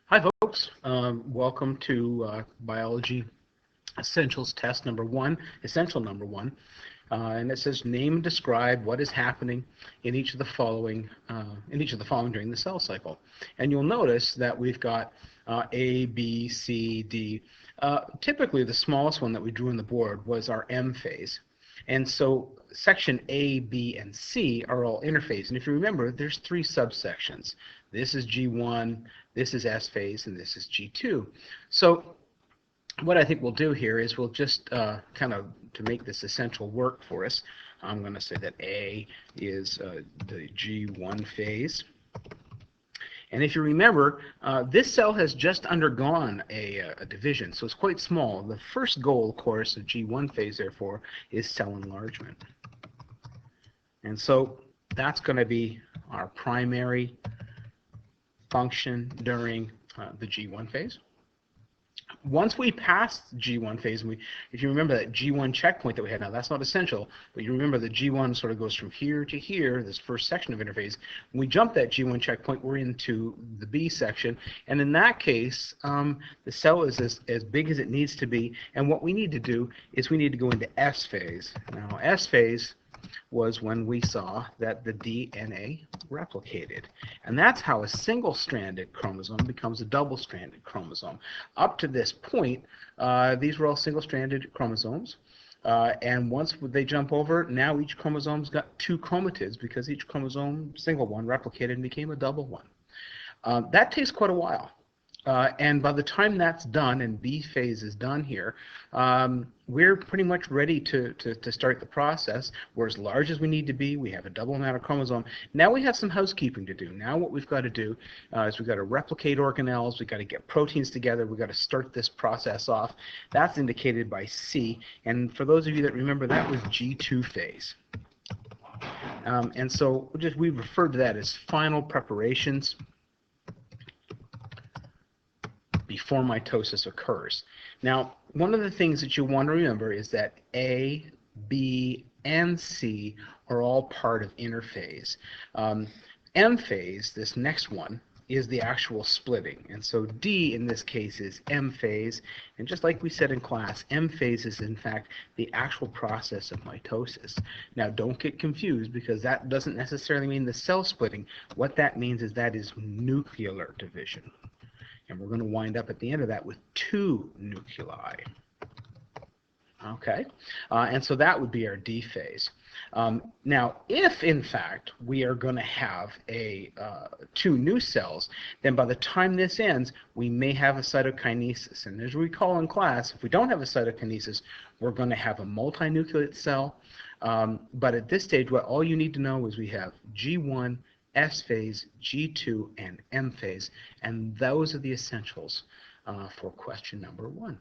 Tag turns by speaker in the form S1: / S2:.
S1: Hi, folks. Welcome to Biology Essentials Test number one, Essential number one. And it says name and describe what is happening in each of the following during the cell cycle. And you'll notice that we've got A, B, C, D. Typically, the smallest one that we drew on the board was our M phase. And so section A, B, and C are all interphase. And if you remember, there's three subsections. This is G1, this is S phase, and this is G2. So what I think we'll do here is we'll just kind of, to make this essential work for us, I'm going to say that A is the G1 phase. And if you remember, this cell has just undergone a division, so it's quite small. The first goal, of course, of G1 phase, therefore, is cell enlargement. And so that's going to be our primary function during the G1 phase. Once we pass G1 phase, and if you remember that G1 checkpoint that we had, now that's not essential, but you remember the G1 sort of goes from here to here, this first section of interphase. When we jump that G1 checkpoint, we're into the B section, and in that case, the cell is as big as it needs to be, and what we need to do is we need to go into S phase. Now, S phase was when we saw that the DNA replicated. And that's how a single-stranded chromosome becomes a double-stranded chromosome. Up to this point, these were all single-stranded chromosomes. And once they jump over, now each chromosome's got two chromatids because each chromosome, single one, replicated and became a double one. That takes quite a while. And by the time that's done and B phase is done here, we're pretty much ready to start the process. We're as large as we need to be. We have a double amount of chromosome. Now we have some housekeeping to do. Now what we've got to do is we've got to replicate organelles. We've got to get proteins together. We've got to start this process off. That's indicated by C. And for those of you that remember, that was G2 phase. And so we refer to that as final preparations before mitosis occurs. Now, one of the things that you want to remember is that A, B, and C are all part of interphase. M phase, this next one, is the actual splitting. And so D in this case is M phase. And just like we said in class, M phase is in fact the actual process of mitosis. Now don't get confused because that doesn't necessarily mean the cell splitting. What that means is that is nuclear division. And we're going to wind up at the end of that with two nuclei. Okay, and so that would be our D phase. Now, if in fact we are going to have two new cells, then by the time this ends, we may have a cytokinesis. And as we recall in class, if we don't have a cytokinesis, we're going to have a multinucleate cell. But at this stage, what all you need to know is we have G1, S phase, G2, and M phase, and those are the essentials for question number one.